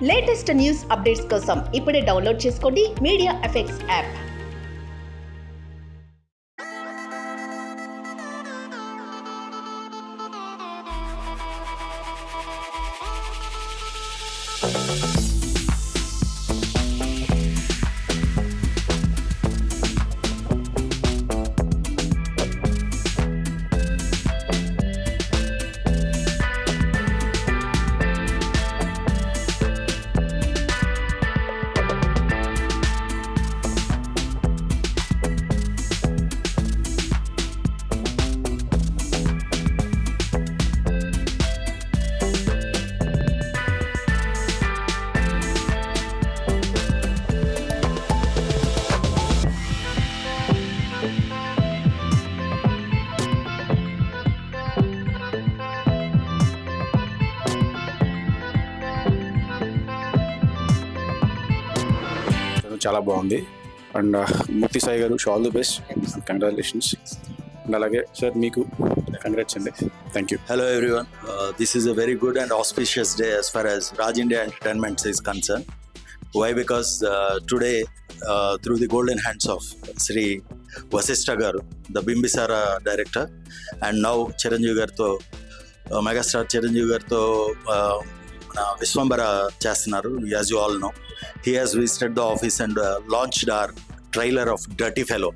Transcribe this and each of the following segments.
Latest news updates కోసం ఇప్పుడే download చేసుకోండి మీడియా ఎఫెక్ట్స్ యాప్. చాలా బాగుంది అండ్ మూర్తి సాయి గారు all the best, congratulations. And అలాగే సార్ మీకు కంగ్రాట్స్ అండి. Thank you. Hello everyone. This is a very good and auspicious day as far as Raj India Entertainment is concerned. Why? Because today, through the golden hands of Sri Vasishtha Garu, the Bimbisara director, and now Chiranjeevi Garuto, Megastar Chiranjeevi Garuto Viswambara చేస్తున్నారు. As you all know, he has visited the office and launched our trailer of Dirty Fellow.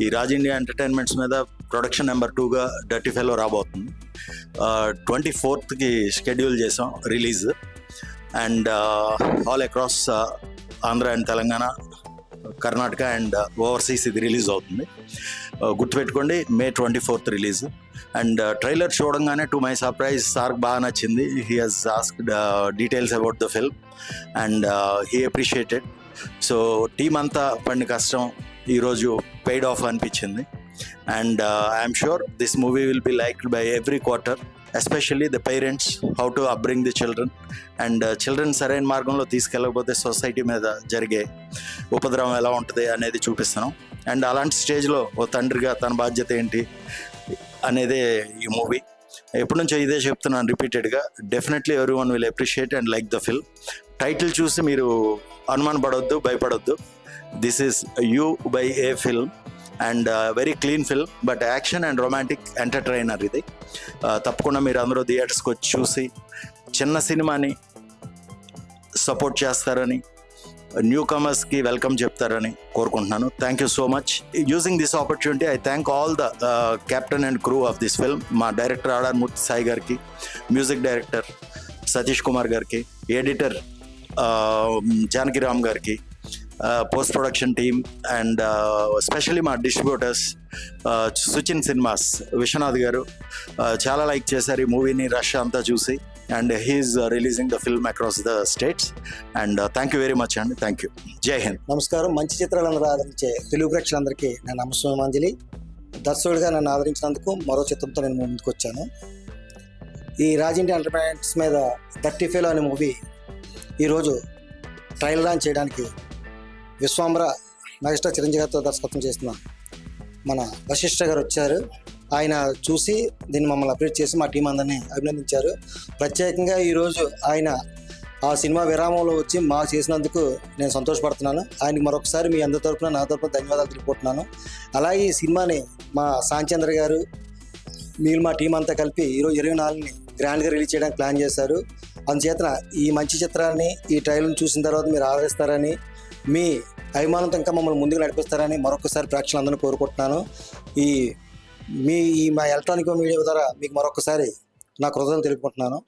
ఈ Raj India entertainments మీద production number 2గా dirty fellow రాబోతుంది. 24th schedule చేసాం release. And all across Andhra and Telangana, Karnataka and overseas ఇది release అవుతుంది. గుర్తుపెట్టుకోండి, May 24th release. And trailer చూడంగానే to my surprise సార్కి బాగా నచ్చింది. He has asked details about the film and he appreciated. So team అంతా పడిన కష్టం ఈరోజు పెయిడ్ ఆఫ్ అనిపించింది. And I'm sure this movie will be liked by every quarter, especially the parents, how to upbring the children. And children సరైన మార్గంలో తీసుకెళ్ళకపోతే society మీద జరిగే ఉపద్రవం ఎలా ఉంటుంది అనేది చూపిస్తున్నాం. అండ్ అలాంటి స్టేజ్లో ఓ తండ్రిగా తన బాధ్యత ఏంటి అనేదే ఈ మూవీ. ఎప్పటి నుంచో ఇదే చెప్తున్నాను రిపీటెడ్గా. Definitely every one will appreciate and like the film. Title చూసి మీరు అనుమానపడొద్దు, భయపడొద్దు. This is you by a film and very clean film, but action and romantic entertainer ఇది. తప్పకుండా మీరు అందరూ థియేటర్స్కి వచ్చి చూసి చిన్న సినిమాని సపోర్ట్ చేస్తారని, న్యూ కమర్స్కి వెల్కమ్ చెప్తారని కోరుకుంటున్నాను. Thank you so much. Using this opportunity I thank all the captain and crew of this film. మా డైరెక్టర్ ఆర్ఆర్ మూర్తి సాయి గారికి, మ్యూజిక్ డైరెక్టర్ సతీష్ కుమార్ గారికి, ఎడిటర్ జానకిరామ్ గారికి, post production team and especially మా డిస్ట్రిబ్యూటర్స్ సుచిన్ సినిమాస్ విశ్వనాథ్ గారు చాలా like చేశారు ఈ మూవీని, రష్ అంతా చూసి. And he's releasing the film across the states. And thank you very much అండి. Thank you. జై హింద్. నమస్కారం. మంచి చిత్రాలను ఆదరించే తెలుగు ప్రేక్షకులందరికీ నా నమస్కారాంజలి. దర్శకుడిగా నన్ను ఆదరించినందుకు మరో చిత్రంతో నేను ముందుకు వచ్చాను. ఈ రాజ్ ఇండియా ఎంటర్టైన్మెంట్స్ మీద డర్టీ ఫెలో అనే మూవీ ఈరోజు ట్రయల్ లాంచ్ చేయడానికి విశ్వాంబర మెగాస్టార్ చిరంజీవి గారితో దర్శకత్వం చేస్తున్న మన వశిష్ఠ గారు వచ్చారు. ఆయన చూసి దీన్ని మమ్మల్ని అప్డేట్ చేసి మా టీం అందరినీ అభినందించారు. ప్రత్యేకంగా ఈరోజు ఆయన ఆ సినిమా విరామంలో వచ్చి మాకు చేసినందుకు నేను సంతోషపడుతున్నాను. ఆయనకి మరొకసారి మీ అందరి తరపున, నా తరపున ధన్యవాదాలు తెలుపుకుంటున్నాను. అలాగే ఈ సినిమాని మా సాంచంద్ర గారు, మీరు మా టీం అంతా కలిపి ఈరోజు 24ని గ్రాండ్గా రిలీజ్ చేయడానికి ప్లాన్ చేశారు. అందుచేతన ఈ మంచి చిత్రాన్ని, ఈ ట్రైలర్ని చూసిన తర్వాత మీరు ఆదరిస్తారని, మీ అభిమానంతో ఇంకా మమ్మల్ని ముందుకు నడిపిస్తారని మరొకసారి ప్రేక్షకులందరినీ కోరుకుంటున్నాను. ఈ మా ఎలక్ట్రానిక్ మీడియా ద్వారా మీకు మరొకసారి నా కృతజ్ఞతలు తెలుపుకుంటున్నాను.